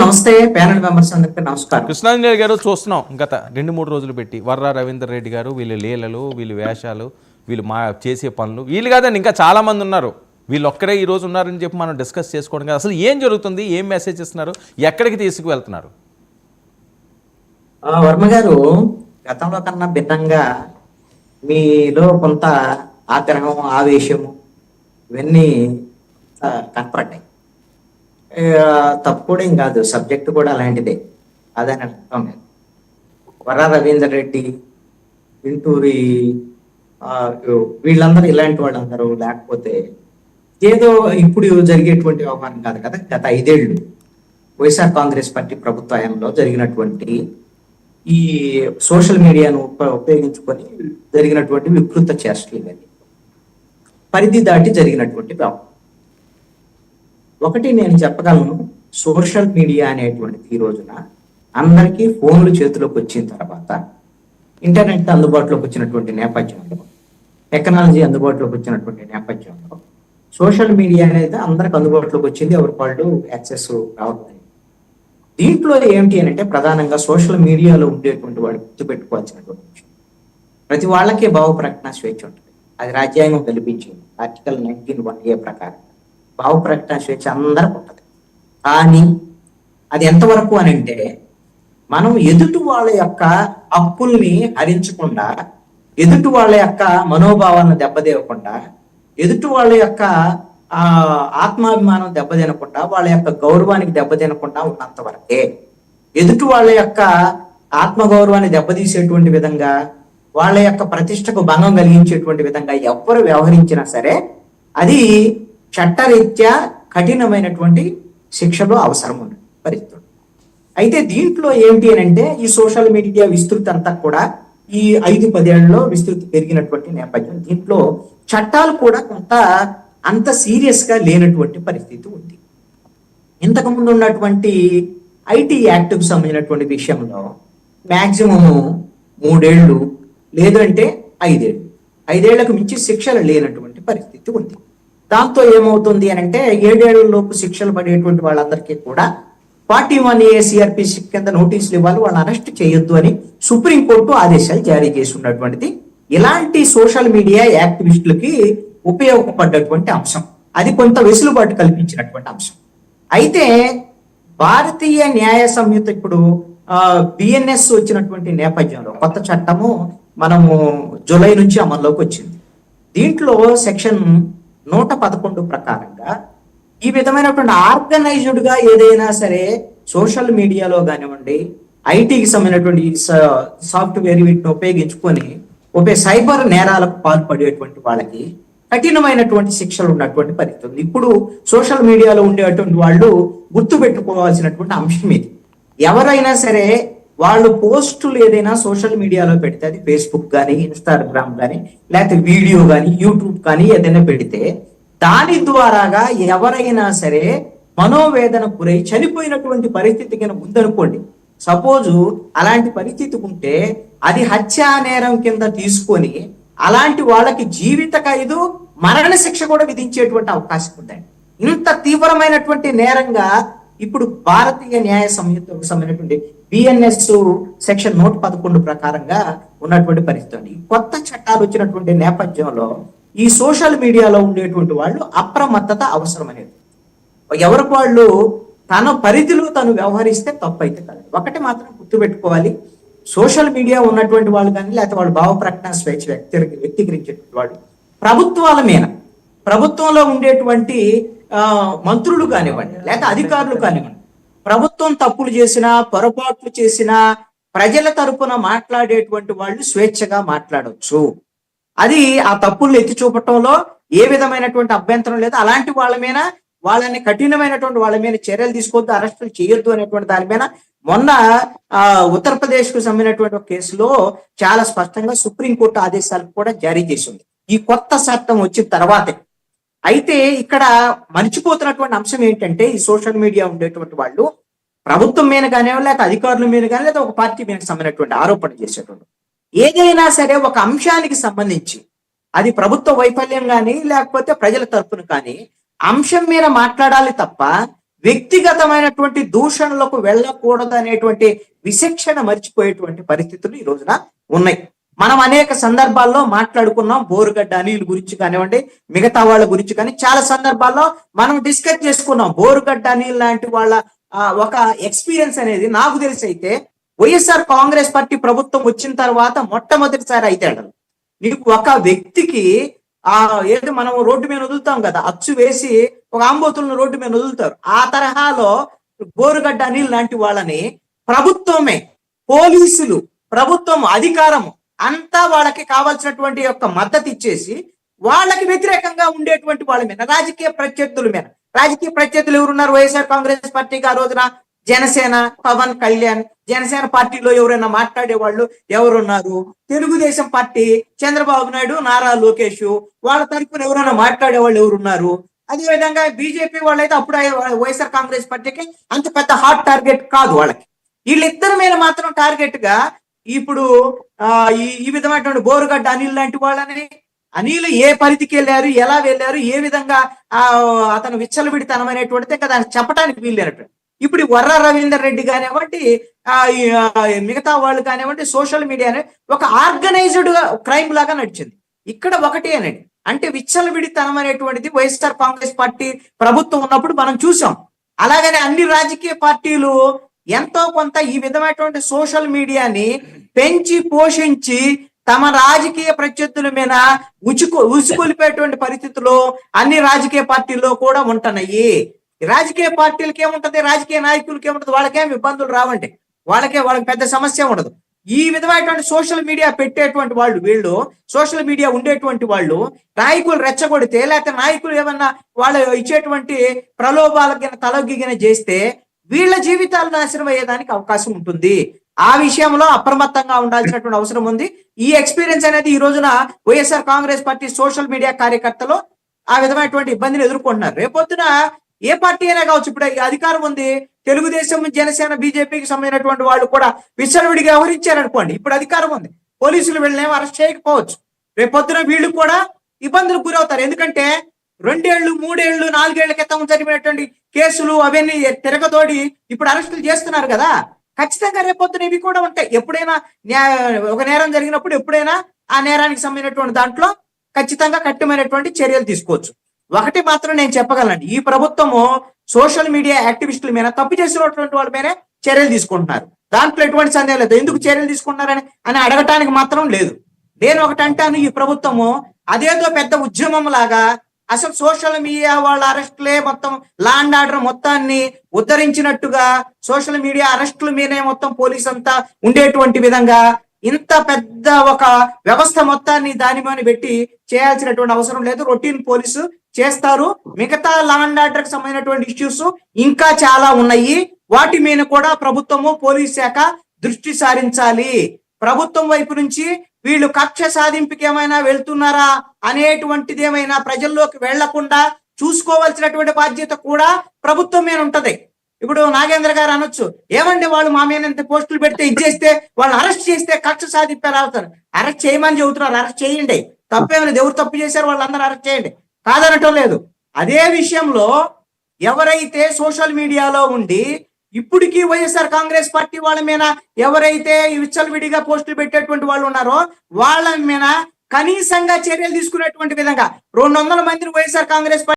నమస్తే. Panel members అందరికీ నమస్కారం. కృష్ణాంజనేయ గారు చూస్తున్నాం గత 2-3 రోజులు పెట్టి వర్రా రవీందర్ రెడ్డి గారు వీళ్ళ లీలలు, వీళ్ళ వేషాలు, వీళ్ళు చేసే పనులు, వీళ్ళు కాదండి ఇంకా చాలామంది ఉన్నారు. వీళ్ళు ఒక్కరే ఈ రోజు ఉన్నారని చెప్పి మనం డిస్కస్ చేసుకోవడం కదా. అసలు ఏం జరుగుతుంది, ఏం మెసేజ్ ఇస్తున్నారు, ఎక్కడికి తీసుకువెళ్తున్నారు? వర్మ గారు, గతంలో కన్నా భిన్నంగా మీలో కొంత ఆగ్రహం, ఆవేశము ఇవన్నీ కనపడ్డాయి. తప్పు కూడా ఏం కాదు, సబ్జెక్ట్ కూడా అలాంటిదే, అదని అర్థం లేదు. వర్రా రవీందర్ రెడ్డి, గుంటూరి వీళ్ళందరూ ఇలాంటి వాళ్ళందరూ లేకపోతే ఏదో ఇప్పుడు జరిగేటువంటి వ్యవహారం కాదు కదా. గత 5 ఏళ్ళు వైఎస్ఆర్ కాంగ్రెస్ పార్టీ ప్రభుత్వంలో జరిగినటువంటి ఈ సోషల్ మీడియాను ఉపయోగించుకొని జరిగినటువంటి వికృత చేష్టలు ఇవన్నీ పరిధి దాటి జరిగినటువంటి వ్యవహారం. ఒకటి నేను చెప్పగలను, సోషల్ మీడియా అనేటువంటిది ఈ రోజున అందరికీ ఫోన్లు చేతిలోకి వచ్చిన తర్వాత, ఇంటర్నెట్ అందుబాటులోకి వచ్చినటువంటి నేపథ్యంలో, టెక్నాలజీ అందుబాటులోకి వచ్చినటువంటి నేపథ్యంలో సోషల్ మీడియా అనేది అందరికి అందుబాటులోకి వచ్చింది. ఎవరికి వాళ్ళు యాక్సెస్ రావట్లేదు. దీంట్లో ఏమిటి అని అంటే ప్రధానంగా సోషల్ మీడియాలో ఉండేటువంటి వాళ్ళు గుర్తుపెట్టుకోవాల్సినటువంటి విషయం, ప్రతి వాళ్ళకే భావ ప్రకటన స్వేచ్ఛ ఉంటుంది. అది రాజ్యాంగం కల్పించింది. ఆర్టికల్ 19(1)A ప్రకారం భావ ప్రకటన స్వేచ్ఛ అందరికి ఉంటుంది. కానీ అది ఎంతవరకు అని అంటే, మనం ఎదుటి వాళ్ళ యొక్క హక్కుల్ని హరించకుండా, ఎదుటి వాళ్ళ యొక్క మనోభావాలను దెబ్బతీయకుండా, ఎదుటి వాళ్ళ యొక్క ఆత్మాభిమానం దెబ్బతినకుండా, వాళ్ళ యొక్క గౌరవానికి దెబ్బతినకుండా ఉన్నంత వరకే, ఎదుటి వాళ్ళ యొక్క ఆత్మగౌరవాన్ని దెబ్బతీసేటువంటి విధంగా, వాళ్ళ యొక్క ప్రతిష్టకు భంగం కలిగించేటువంటి విధంగా ఎవ్వరు వ్యవహరించినా సరే అది చట్టరీత్యా కఠినమైనటువంటి శిక్షలు అవసరం ఉన్న పరిస్థితులు. అయితే దీంట్లో ఏంటి అని అంటే, ఈ సోషల్ మీడియా విస్తృతి అంతా కూడా ఈ 5-10 ఏళ్లలో విస్తృతి పెరిగినటువంటి నేపథ్యం. దీంట్లో చట్టాలు కూడా కొంత అంత సీరియస్ గా లేనటువంటి పరిస్థితి ఉంది. ఇంతకుముందు ఉన్నటువంటి ఐటీ యాక్ట్కు సంబంధించినటువంటి విషయంలో మాక్సిమం 3 ఏళ్ళు, లేదంటే 5 ఏళ్ళు, 5 ఏళ్లకు మించి శిక్షలు లేనటువంటి పరిస్థితి ఉంది. దాంతో ఏమవుతుంది అని అంటే, 7 ఏళ్లలోపు శిక్షలు పడేటువంటి వాళ్ళందరికీ కూడా 41A CRPC కింద నోటీసులు ఇవ్వాలి, వాళ్ళని అరెస్ట్ చేయొద్దు అని సుప్రీంకోర్టు ఆదేశాలు జారీ చేసి ఉన్నటువంటిది ఇలాంటి సోషల్ మీడియా యాక్టివిస్టులకి ఉపయోగపడ్డటువంటి అంశం. అది కొంత వెసులుబాటు కల్పించినటువంటి అంశం. అయితే భారతీయ న్యాయ సంహిత ఇప్పుడు BNS వచ్చినటువంటి నేపథ్యంలో కొత్త చట్టము మనము జూలై నుంచి అమల్లోకి వచ్చింది. దీంట్లో సెక్షన్ 111 ప్రకారంగా ఈ విధమైనటువంటి ఆర్గనైజ్డ్ గా ఏదైనా సరే సోషల్ మీడియాలో కానివ్వండి, ఐటీకి సంబంధించినటువంటి సాఫ్ట్వేర్ వీటిని ఉపయోగించుకొని సైబర్ నేరాలకు పాల్పడేటువంటి వాళ్ళకి కఠినమైనటువంటి శిక్షలు ఉన్నటువంటి పరిస్థితి. ఇప్పుడు సోషల్ మీడియాలో ఉండేటువంటి వాళ్ళు గుర్తుపెట్టుకోవాల్సినటువంటి అంశం ఇది. ఎవరైనా సరే వాళ్ళు పోస్టులు ఏదైనా సోషల్ మీడియాలో పెడితే, అది ఫేస్బుక్ కానీ, ఇన్స్టాగ్రామ్ కానీ, లేకపోతే వీడియో కానీ, యూట్యూబ్ కానీ ఏదైనా పెడితే, దాని ద్వారాగా ఎవరైనా సరే మనోవేదన గురై చనిపోయినటువంటి పరిస్థితి కింద ఉందనుకోండి, సపోజు అలాంటి పరిస్థితి ఉంటే అది హత్యా నేరం కింద తీసుకొని అలాంటి వాళ్ళకి జీవిత ఖైదు, మరణ శిక్ష కూడా విధించేటువంటి అవకాశం ఉందండి. ఇంత తీవ్రమైనటువంటి నేరంగా ఇప్పుడు భారతీయ న్యాయ సంహితకు సంబంధించినటువంటి BNS సెక్షన్ 111 ప్రకారంగా ఉన్నటువంటి పరిస్థితి ఉంది. కొత్త చట్టాలు వచ్చినటువంటి నేపథ్యంలో ఈ సోషల్ మీడియాలో ఉండేటువంటి వాళ్ళు అప్రమత్తత అవసరం అనేది. ఎవరికి వాళ్ళు తన పరిధిలో తను వ్యవహరిస్తే తప్పు అయితే కాదు. ఒకటి మాత్రం గుర్తుపెట్టుకోవాలి, సోషల్ మీడియా ఉన్నటువంటి వాళ్ళు కానీ, లేకపోతే వాళ్ళు భావ ప్రకటన స్వేచ్ఛ వ్యక్తీకరించేటువంటి వాళ్ళు ప్రభుత్వాల మీద, ప్రభుత్వంలో ఉండేటువంటి మంత్రులు కానివ్వండి, లేకపోతే అధికారులు కానివ్వండి, ప్రభుత్వం తప్పులు చేసినా, పొరపాట్లు చేసినా ప్రజల తరపున మాట్లాడేటువంటి వాళ్ళు స్వేచ్ఛగా మాట్లాడవచ్చు. అది ఆ తప్పుల్ని ఎత్తి చూపటంలో ఏ విధమైనటువంటి అభ్యంతరం లేదు. అలాంటి వాళ్ళ మీద, వాళ్ళని కఠినమైనటువంటి వాళ్ళ మీద చర్యలు తీసుకోవద్దు, అరెస్టులు చేయొద్దు అనేటువంటి దాని మీద మొన్న ఉత్తరప్రదేశ్ కు సంబంధించినటువంటి ఒక కేసులో చాలా స్పష్టంగా సుప్రీంకోర్టు ఆదేశాలు కూడా జారీ చేసింది ఈ కొత్త చట్టం వచ్చిన తర్వాతే. అయితే ఇక్కడ మర్చిపోతున్నటువంటి అంశం ఏంటంటే, ఈ సోషల్ మీడియా ఉండేటువంటి వాళ్ళు ప్రభుత్వం మీద కానీ, లేకపోతే అధికారుల మీద కానీ, లేదా ఒక పార్టీ మీద సంబంధించినటువంటి ఆరోపణ చేసేటువంటి ఏదైనా సరే ఒక అంశానికి సంబంధించి, అది ప్రభుత్వ వైఫల్యం కానీ, లేకపోతే ప్రజల తరపున కానీ, అంశం మీద మాట్లాడాలి తప్ప వ్యక్తిగతమైనటువంటి దూషణలకు వెళ్ళకూడదు అనేటువంటి విచక్షణ మర్చిపోయేటువంటి పరిస్థితులు ఈ రోజున ఉన్నాయి. మనం అనేక సందర్భాల్లో మాట్లాడుకున్నాం, బోరుగడ్డ అనిల్ గురించి కానివ్వండి, మిగతా వాళ్ళ గురించి కానీ చాలా సందర్భాల్లో మనం డిస్కస్ చేసుకున్నాం. బోరుగడ్డ అనిల్ లాంటి వాళ్ళ ఒక ఎక్స్పీరియన్స్ అనేది నాకు తెలిసి అయితే వైఎస్ఆర్ కాంగ్రెస్ పార్టీ ప్రభుత్వం వచ్చిన తర్వాత మొట్టమొదటిసారి అయితే నీకు ఒక వ్యక్తికి ఏదో మనం రోడ్డు మీద వదులుతాం కదా, అచ్చు వేసి ఒక ఆంబోతులను రోడ్డు మీద వదులుతారు. ఆ తరహాలో బోరుగడ్డ అనిల్ లాంటి వాళ్ళని ప్రభుత్వమే, పోలీసులు, ప్రభుత్వం, అధికారం అంతా వాళ్ళకి కావాల్సినటువంటి యొక్క మద్దతు ఇచ్చేసి వాళ్ళకి వ్యతిరేకంగా ఉండేటువంటి వాళ్ళ మీద, రాజకీయ ప్రత్యర్థుల మీద, రాజకీయ ప్రత్యర్థులు ఎవరున్నారు వైఎస్ఆర్ కాంగ్రెస్ పార్టీకి ఆ రోజున? జనసేన, పవన్ కళ్యాణ్. జనసేన పార్టీలో ఎవరైనా మాట్లాడే వాళ్ళు ఎవరున్నారు? తెలుగుదేశం పార్టీ చంద్రబాబు నాయుడు, నారా లోకేష్, వాళ్ళ తరఫున ఎవరైనా మాట్లాడే వాళ్ళు ఎవరున్నారు? అదే విధంగా బీజేపీ వాళ్ళైతే అప్పుడు వైఎస్ఆర్ కాంగ్రెస్ పార్టీకి అంత పెద్ద హాట్ టార్గెట్ కాదు వాళ్ళకి. వీళ్ళిద్దరి మీద మాత్రం టార్గెట్ గా ఇప్పుడు ఈ విధమైనటువంటి బోరుగడ్డ అనిల్ లాంటి వాళ్ళని, అనిల్ ఏ పరిధికి వెళ్ళారు, ఎలా వెళ్ళారు, ఏ విధంగా అతను విచ్చలవిడితనమైనటువంటిది ఇంకా దాన్ని చెప్పడానికి వీల్లేనట్టు. ఇప్పుడు వర్ర రవీందర్ రెడ్డి కానివ్వండి, మిగతా వాళ్ళు కానివ్వండి, సోషల్ మీడియాని ఒక ఆర్గనైజ్డ్ క్రైమ్ లాగా నడిచింది. ఇక్కడ ఒకటి అనండి, అంటే విచ్చలవిడితనం అనేటువంటిది వైఎస్ఆర్ కాంగ్రెస్ పార్టీ ప్రభుత్వం ఉన్నప్పుడు మనం చూసాం. అలాగనే అన్ని రాజకీయ పార్టీలు ఎంతో కొంత ఈ విధమైనటువంటి సోషల్ మీడియాని పెంచి పోషించి తమ రాజకీయ ప్రత్యర్థుల మీద ఉసుకొలిపేటువంటి పరిస్థితుల్లో అన్ని రాజకీయ పార్టీల్లో కూడా ఉంటున్నాయి. రాజకీయ పార్టీలకి ఏముంటది, రాజకీయ నాయకులకి ఏముంటది, వాళ్ళకేం ఇబ్బందులు రావండి, వాళ్ళకి పెద్ద సమస్య ఉండదు. ఈ విధమైనటువంటి సోషల్ మీడియా పెట్టేటువంటి వాళ్ళు, వీళ్ళు సోషల్ మీడియా ఉండేటువంటి వాళ్ళు నాయకులు రెచ్చగొడితే, లేకపోతే నాయకులు ఏమన్నా వాళ్ళు ఇచ్చేటువంటి ప్రలోభాలకి తలొగ్గిన చేస్తే వీళ్ళ జీవితాలు నాశనం అయ్యేదానికి అవకాశం ఉంటుంది. ఆ విషయంలో అప్రమత్తంగా ఉండాల్సినటువంటి అవసరం ఉంది. ఈ ఎక్స్పీరియన్స్ అనేది ఈ రోజున YSR Congress party social media కార్యకర్తలు ఆ విధమైనటువంటి ఇబ్బందిని ఎదుర్కొంటున్నారు. రేపొద్దున ఏ పార్టీ అయినా కావచ్చు, ఇప్పుడు అధికారం ఉంది, తెలుగుదేశం, జనసేన, బీజేపీకి సంబంధించినటువంటి వాళ్ళు కూడా విచ్చలవిడిగా వ్యవహరించారనుకోండి, ఇప్పుడు అధికారం ఉంది, పోలీసులు వీళ్ళని అరెస్ట్ చేయకపోవచ్చు. రేపొద్దున వీళ్ళు కూడా ఇబ్బందులకు గురవుతారు. ఎందుకంటే 2 ఏళ్ళు, 3 ఏళ్ళు, 4 ఏళ్ల క్రితం జరిగినటువంటి కేసులు అవన్నీ తిరగతోడి ఇప్పుడు అరెస్టులు చేస్తున్నారు కదా. ఖచ్చితంగా రేపొద్దున ఇవి కూడా ఉంటాయి. ఎప్పుడైనా ఒక నేరం జరిగినప్పుడు ఎప్పుడైనా ఆ నేరానికి సంబంధించినటువంటి దాంట్లో ఖచ్చితంగా కఠినమైనటువంటి చర్యలు తీసుకోవచ్చు. ఒకటి మాత్రం నేను చెప్పగలండి, ఈ ప్రభుత్వము సోషల్ మీడియా యాక్టివిస్టుల మీద, తప్పు చేసినటువంటి వాళ్ళ మీద చర్యలు తీసుకుంటున్నారు. దాంట్లో ఎటువంటి సందేహం లేదు. ఎందుకు చర్యలు తీసుకుంటున్నారని అడగటానికి మాత్రం లేదు. నేను ఒకటి అంటాను, ఈ ప్రభుత్వము అదేదో పెద్ద ఉద్యమం లాగా అసలు సోషల్ మీడియా వాళ్ళ అరెస్టులే మొత్తం లా అండ్ ఆర్డర్ మొత్తాన్ని ఉద్ధరించినట్టుగా సోషల్ మీడియా అరెస్టుల మీదే మొత్తం పోలీస్ అంతా ఉండేటువంటి విధంగా ఇంత పెద్ద ఒక వ్యవస్థ మొత్తాన్ని దాని మీద పెట్టి చేయాల్సినటువంటి అవసరం లేదు. రొటీన్ పోలీసు చేస్తారు. మిగతా లా అండ్ ఆర్డర్ కి సంబంధించినటువంటి ఇష్యూస్ ఇంకా చాలా ఉన్నాయి. వాటి మీద కూడా ప్రభుత్వము, పోలీస్ శాఖ దృష్టి సారించాలి. ప్రభుత్వం వైపు నుంచి వీళ్ళు కక్ష సాధింపుకి ఏమైనా వెళ్తున్నారా అనేటువంటిది ఏమైనా ప్రజల్లోకి వెళ్లకుండా చూసుకోవాల్సినటువంటి బాధ్యత కూడా ప్రభుత్వం మీద ఉంటది. ఇప్పుడు నాగేంద్ర గారు అనొచ్చు, ఏమండి వాళ్ళు మా మీద ఎంత పోస్టులు పెడితే ఇది చేస్తే వాళ్ళు అరెస్ట్ చేస్తే కక్ష సాధింపారు అవుతారు. అరెస్ట్ చేయమని చెబుతున్నారు, అరెస్ట్ చేయండి, తప్పేమలేదు. ఎవరు తప్పు చేశారు వాళ్ళందరూ అరెస్ట్ చేయండి, కాదనటం లేదు. అదే విషయంలో ఎవరైతే సోషల్ మీడియాలో ఉండి ఇప్పటికీ వైఎస్ఆర్ కాంగ్రెస్ పార్టీ వాళ్ళ మీద ఎవరైతే విచ్చలవిడిగా పోస్టులు పెట్టేటువంటి వాళ్ళు ఉన్నారో వాళ్ళ మీద కనీసంగా చర్యలు తీసుకునేటువంటి విధంగా 200 మందిని వైఎస్ఆర్ కాంగ్రెస్